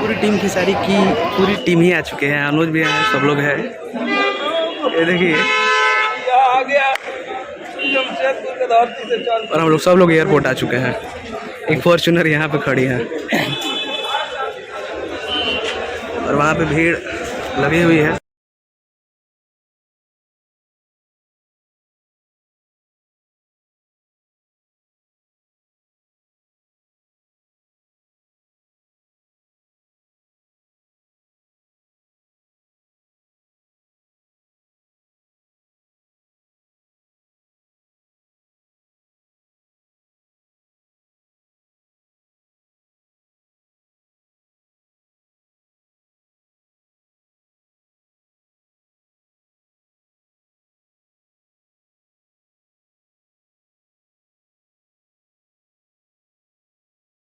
पूरी टीम की सारी पूरी टीम ही आ चुके हैं, अनुज भी हैं, सब लोग हैं। ये देखिए और हम लोग सब लोग एयरपोर्ट आ चुके हैं। एक फॉर्च्यूनर यहाँ पे खड़ी है और वहाँ पे भीड़ लगी हुई है।